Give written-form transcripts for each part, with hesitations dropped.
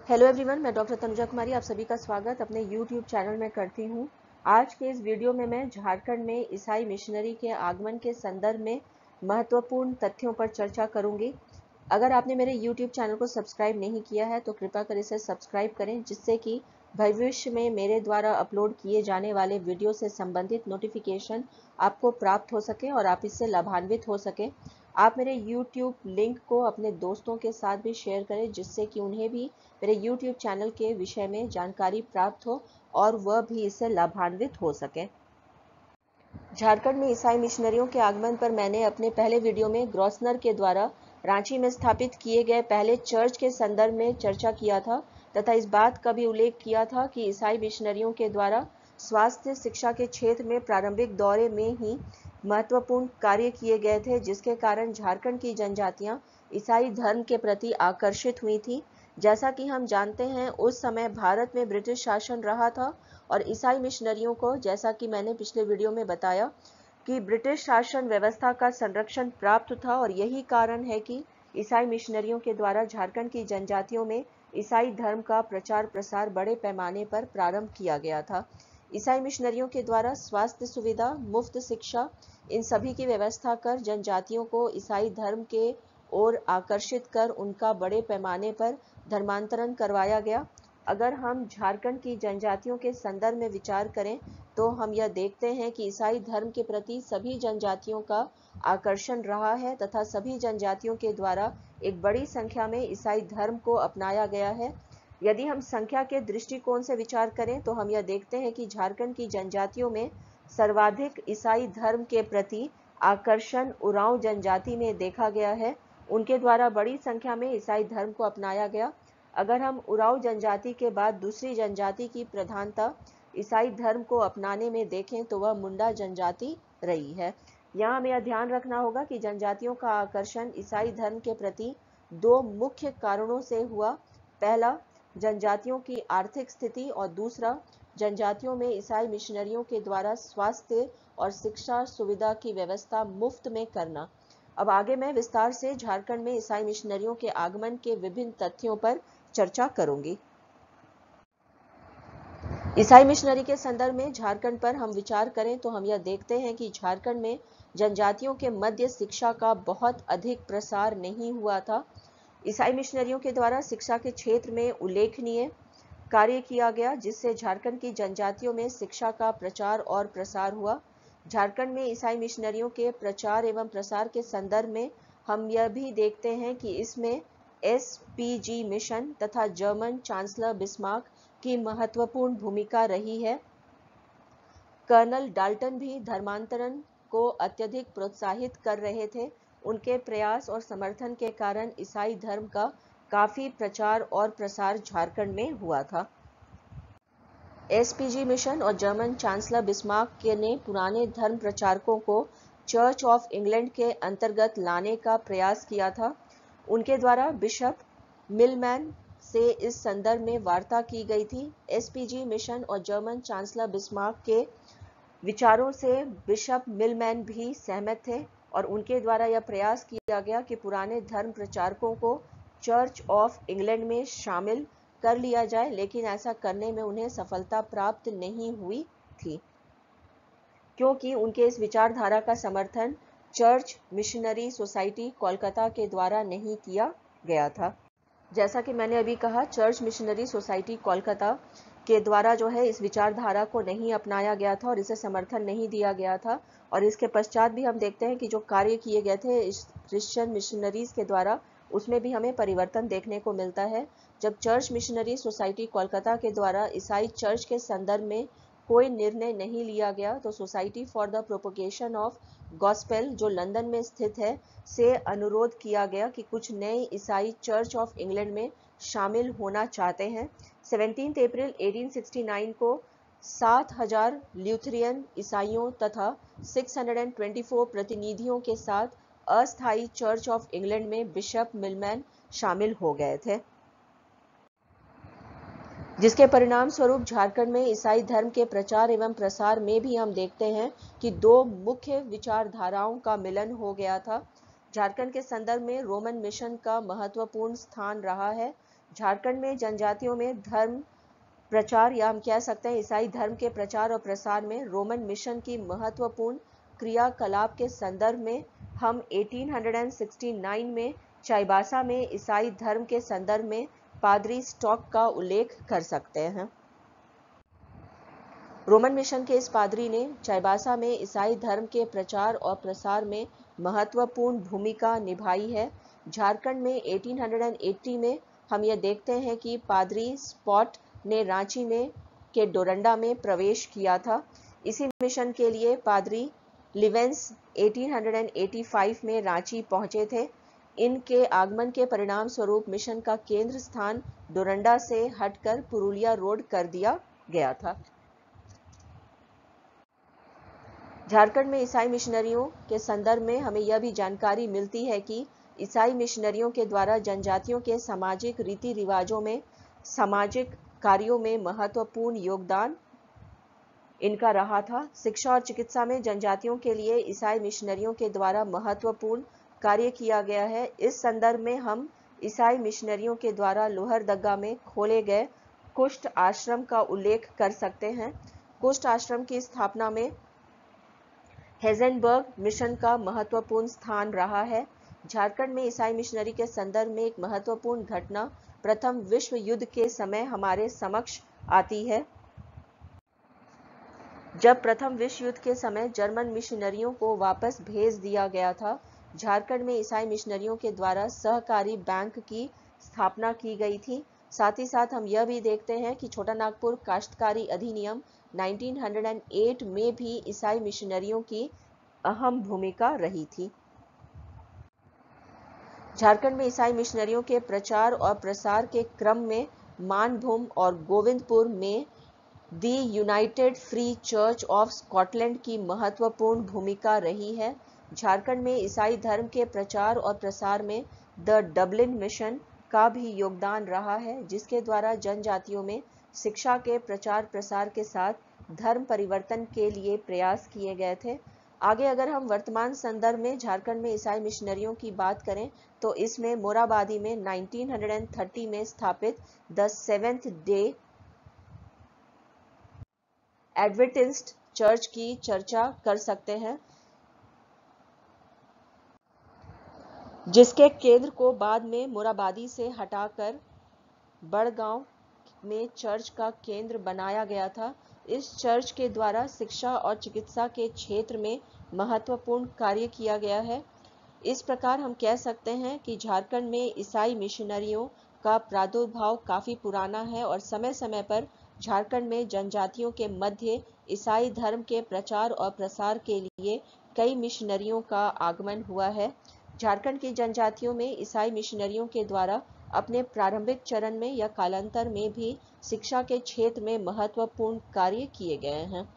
Hello everyone, मैं doctor Tanuja कुमारी आप सभी का स्वागत अपने यूट्यूब चैनल में करती हूँ। आज के इस वीडियो में मैं झारखंड में ईसाई मिशनरी के आगमन के संदर्भ में महत्वपूर्ण तथ्यों पर चर्चा करूंगी। अगर आपने मेरे यूट्यूब चैनल को सब्सक्राइब नहीं किया है तो कृपया कर इसे सब्सक्राइब करें, जिससे कि भविष्य में मेरे द्वारा अपलोड किए जाने वाले वीडियो से संबंधित नोटिफिकेशन आपको प्राप्त हो सके और आप इससे लाभान्वित हो सके। आप मेरे YouTube लिंक को अपने दोस्तों के साथ भी शेयर करें, जिससे कि उन्हें भी मेरे YouTube चैनल के विषय में जानकारी प्राप्त हो और वह भी इससे लाभान्वित हो सके। झारखंड में ईसाई मिशनरियों के आगमन पर मैंने अपने पहले वीडियो में ग्रॉसनर के द्वारा रांची में स्थापित किए गए पहले चर्च के संदर्भ में चर्चा किया था तथा इस बात का भी उल्लेख किया था कि ईसाई मिशनरियों के द्वारा स्वास्थ्य शिक्षा के क्षेत्र में प्रारंभिक दौरे में ही महत्वपूर्ण कार्य किए गए थे, जिसके कारण झारखंड की जनजातियां ईसाई धर्म के प्रति आकर्षित हुई थी। जैसा कि हम जानते हैं, उस समय भारत में ब्रिटिश शासन रहा था और ईसाई मिशनरियों को, जैसा कि मैंने पिछले वीडियो में बताया, कि ब्रिटिश शासन व्यवस्था का संरक्षण प्राप्त था और यही कारण है कि ईसाई मिशनरियों के द्वारा झारखंड की जनजातियों में ईसाई धर्म का प्रचार प्रसार बड़े पैमाने पर प्रारंभ किया गया था। ईसाई मिशनरियों के द्वारा स्वास्थ्य सुविधा, मुफ्त शिक्षा, इन सभी की व्यवस्था कर जनजातियों को ईसाई धर्म के ओर आकर्षित कर उनका बड़े पैमाने पर धर्मांतरण करवाया गया। अगर हम झारखंड की जनजातियों के संदर्भ में विचार करें तो हम यह देखते हैं कि ईसाई धर्म के प्रति सभी जनजातियों का आकर्षण रहा है तथा सभी जनजातियों के द्वारा एक बड़ी संख्या में ईसाई धर्म को अपनाया गया है। यदि हम संख्या के दृष्टिकोण से विचार करें तो हम यह देखते हैं कि झारखंड की जनजातियों में सर्वाधिक ईसाई धर्म के प्रति आकर्षण उरांव जनजाति में देखा गया है। उनके द्वारा बड़ी संख्या में ईसाई धर्म को अपनाया गया। अगर हम उरांव जनजाति के बाद दूसरी जनजाति की प्रधानता ईसाई धर्म को अपनाने में देखें तो वह मुंडा जनजाति रही है। यहाँ हमें यह ध्यान रखना होगा कि जनजातियों का आकर्षण ईसाई धर्म के प्रति दो मुख्य कारणों से हुआ। पहला, जनजातियों की आर्थिक स्थिति और दूसरा, जनजातियों में ईसाई मिशनरियों के द्वारा स्वास्थ्य और शिक्षा सुविधा की व्यवस्था मुफ्त में करना। अब आगे मैं विस्तार से झारखंड में ईसाई मिशनरियों के आगमन के विभिन्न तथ्यों पर चर्चा करूंगी। ईसाई मिशनरी के संदर्भ में झारखंड पर हम विचार करें तो हम यह देखते हैं कि झारखंड में जनजातियों के मध्य शिक्षा का बहुत अधिक प्रसार नहीं हुआ था। ईसाई मिशनरियों के द्वारा शिक्षा के क्षेत्र में उल्लेखनीय कार्य किया गया, जिससे झारखंड की जनजातियों में शिक्षा का प्रचार और प्रसार हुआ। झारखंड में ईसाई मिशनरियों के प्रचार एवं प्रसार के संदर्भ में हम यह भी देखते हैं कि इसमें एसपीजी मिशन तथा जर्मन चांसलर बिस्मार्क की महत्वपूर्ण भूमिका रही है। कर्नल डाल्टन भी धर्मांतरण को अत्यधिक प्रोत्साहित कर रहे थे। उनके प्रयास और समर्थन के कारण ईसाई धर्म का काफी प्रचार और प्रसार झारखंड में हुआ था। एसपीजी मिशन और जर्मन चांसलर बिस्मार्क ने पुराने धर्म प्रचारकों को चर्च ऑफ इंग्लैंड के अंतर्गत लाने का प्रयास किया था। उनके द्वारा बिशप मिलमैन से इस संदर्भ में वार्ता की गई थी। एसपीजी मिशन और जर्मन चांसलर बिस्मार्क के विचारों से बिशप मिलमैन भी सहमत थे और उनके द्वारा यह प्रयास किया गया कि पुराने धर्म प्रचारकों को चर्च ऑफ इंग्लैंड में शामिल कर लिया जाए, लेकिन ऐसा करने में उन्हें सफलता प्राप्त नहीं हुई थी, क्योंकि उनके इस विचारधारा का समर्थन चर्च मिशनरी सोसाइटी कोलकाता के द्वारा नहीं किया गया था। जैसा कि मैंने अभी कहा, चर्च मिशनरी सोसाइटी कोलकाता के द्वारा जो है इस विचारधारा को नहीं अपनाया गया था और इसे समर्थन नहीं दिया गया था। और इसके पश्चात भी हम देखते हैं कि जो कार्य किए गए थे इस क्रिश्चियन मिशनरीज के द्वारा, उसमें भी हमें परिवर्तन देखने को मिलता है। जब चर्च मिशनरी सोसाइटी कोलकाता के द्वारा ईसाई चर्च के संदर्भ में कोई निर्णय नहीं लिया गया तो society for the propagation of gospel, जो लंदन में स्थित है, से अनुरोध किया गया कि कुछ नए ईसाई चर्च ऑफ इंग्लैंड में शामिल होना चाहते हैं। 17 अप्रैल 1869 को 7,000 ल्यूथरियन ईसाइयों तथा 624 प्रतिनिधियों के साथ अस्थायी चर्च ऑफ इंग्लैंड में बिशप मिलमैन शामिल हो गए थे, जिसके परिणाम स्वरूप झारखंड में ईसाई धर्म के प्रचार एवं प्रसार में भी हम देखते हैं कि दो मुख्य विचारधाराओं का मिलन हो गया था। झारखंड के संदर्भ में रोमन मिशन का महत्वपूर्ण स्थान रहा है। झारखंड में जनजातियों में धर्म प्रचार या हम कह सकते हैं ईसाई धर्म के प्रचार और प्रसार में रोमन मिशन की महत्वपूर्ण क्रियाकलाप के संदर्भ में हम 1869 में चाईबासा में ईसाई धर्म के संदर्भ में पादरी स्टॉक का उल्लेख कर सकते हैं। रोमन मिशन के इस पादरी ने चाईबासा में ईसाई धर्म के प्रचार और प्रसार में महत्वपूर्ण भूमिका निभाई है। झारखंड में 1880 में हम यह देखते हैं कि पादरी स्पॉट ने रांची में के डोरंडा में प्रवेश किया था। इसी मिशन के लिए पादरी लिवेंस 1885 में रांची पहुंचे थे। इनके आगमन के परिणाम स्वरूप मिशन का केंद्र स्थान डोरंडा से हटकर पुरुलिया रोड कर दिया गया था। झारखंड में ईसाई मिशनरियों के संदर्भ में हमें यह भी जानकारी मिलती है कि ईसाई मिशनरियों के द्वारा जनजातियों के सामाजिक रीति रिवाजों में, सामाजिक कार्यों में महत्वपूर्ण योगदान इनका रहा था। शिक्षा और चिकित्सा में जनजातियों के लिए ईसाई मिशनरियों के द्वारा महत्वपूर्ण कार्य किया गया है। इस संदर्भ में हम ईसाई मिशनरियों के द्वारा लोहरदगा में खोले गए कुष्ठ आश्रम का उल्लेख कर सकते हैं। कुष्ठ आश्रम की स्थापना में हेजेनबर्ग मिशन का महत्वपूर्ण स्थान रहा है। झारखंड में ईसाई मिशनरी के संदर्भ में एक महत्वपूर्ण घटना प्रथम विश्व युद्ध के समय हमारे समक्ष आती है। जब प्रथम विश्व युद्ध के समय जर्मन मिशनरियों को वापस भेज दिया गया था, झारखंड में ईसाई मिशनरियों के द्वारा सहकारी बैंक की स्थापना की गई थी। साथ ही साथ हम यह भी देखते हैं कि छोटा नागपुर काश्तकारी अधिनियम 1908 में भी ईसाई मिशनरियों की अहम भूमिका रही थी। झारखंड में ईसाई मिशनरियों के प्रचार और प्रसार के क्रम में मानभूम और गोविंदपुर में the United Free Church of Scotland की महत्वपूर्ण भूमिका रही है। झारखंड में ईसाई धर्म के प्रचार और प्रसार में द डबलिन मिशन का भी योगदान रहा है, जिसके द्वारा जनजातियों में शिक्षा के प्रचार प्रसार के साथ धर्म परिवर्तन के लिए प्रयास किए गए थे। आगे अगर हम वर्तमान संदर्भ में झारखंड में ईसाई मिशनरियों की बात करें तो इसमें मोराबादी में 1930 में स्थापित the seventh day Adventist church की चर्चा कर सकते हैं, जिसके केंद्र को बाद में मोराबादी से हटाकर बड़गांव में चर्च का केंद्र बनाया गया था। इस चर्च के द्वारा शिक्षा और चिकित्सा के क्षेत्र में महत्वपूर्ण कार्य किया गया है। इस प्रकार हम कह सकते हैं कि झारखंड में ईसाई मिशनरियों का प्रादुर्भाव काफी पुराना है और समय समय पर झारखंड में जनजातियों के मध्य ईसाई धर्म के प्रचार और प्रसार के लिए कई मिशनरियों का आगमन हुआ है। झारखंड की जनजातियों में ईसाई मिशनरियों के द्वारा अपने प्रारंभिक चरण में या कालांतर में भी शिक्षा के क्षेत्र में महत्वपूर्ण कार्य किए गए हैं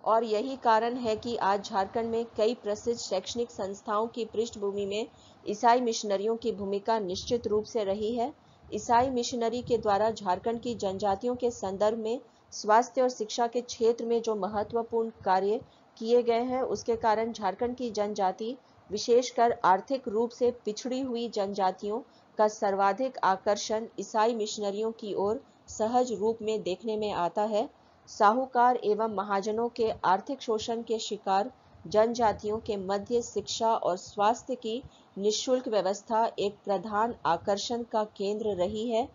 और यही कारण है कि आज झारखंड में कई प्रसिद्ध शैक्षणिक संस्थाओं की पृष्ठभूमि में ईसाई मिशनरियों की भूमिका निश्चित रूप से रही है। ईसाई मिशनरी के द्वारा झारखंड की जनजातियों के संदर्भ में स्वास्थ्य और शिक्षा के क्षेत्र में जो महत्वपूर्ण कार्य किए गए हैं, उसके कारण झारखंड की जनजाति विशेषकर आर्थिक रूप से पिछड़ी हुई जनजातियों का सर्वाधिक आकर्षण ईसाई मिशनरियों की ओर सहज रूप में देखने में आता है। साहूकार एवं महाजनों के आर्थिक शोषण के शिकार जनजातियों के मध्य शिक्षा और स्वास्थ्य की निःशुल्क व्यवस्था एक प्रधान आकर्षण का केंद्र रही है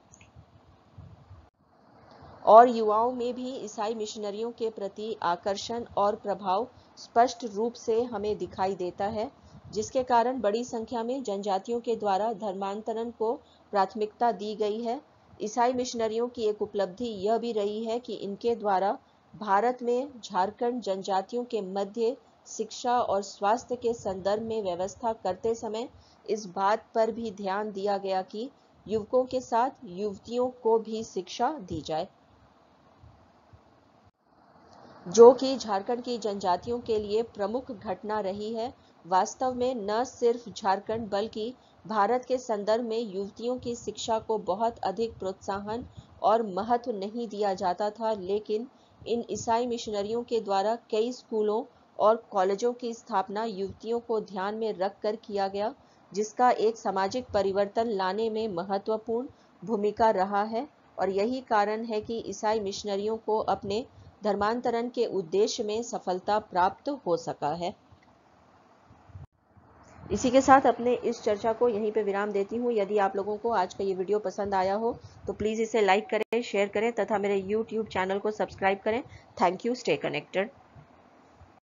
और युवाओं में भी ईसाई मिशनरियों के प्रति आकर्षण और प्रभाव स्पष्ट रूप से हमें दिखाई देता है, जिसके कारण बड़ी संख्या में जनजातियों के द्वारा धर्मांतरण को प्राथमिकता दी गई है। ईसाई मिशनरियों की एक उपलब्धि यह भी रही है कि इनके द्वारा भारत में झारखंड जनजातियों के मध्य शिक्षा और स्वास्थ्य के संदर्भ में व्यवस्था करते समय इस बात पर भी ध्यान दिया गया कि युवकों के साथ युवतियों को भी शिक्षा दी जाए, जो कि झारखंड की जनजातियों के लिए प्रमुख घटना रही है। वास्तव में न सिर्फ झारखंड बल्कि भारत के संदर्भ में युवतियों की शिक्षा को बहुत अधिक प्रोत्साहन और महत्व नहीं दिया जाता था, लेकिन इन ईसाई मिशनरियों के द्वारा कई स्कूलों और कॉलेजों की स्थापना युवतियों को ध्यान में रखकर किया गया। जिसका एक सामाजिक परिवर्तन लाने में महत्वपूर्ण भूमिका रहा है और यही कारण है कि ईसाई मिशनरियों को अपने धर्मांतरण के उद्देश्य में सफलता प्राप्त हो सका है। इसी के साथ अपने इस चर्चा को यहीं पे विराम देती हूँ। यदि आप लोगों को आज का ये वीडियो पसंद आया हो तो प्लीज़ इसे लाइक करें, शेयर करें तथा मेरे YouTube चैनल को सब्सक्राइब करें। Thank you. Stay connected.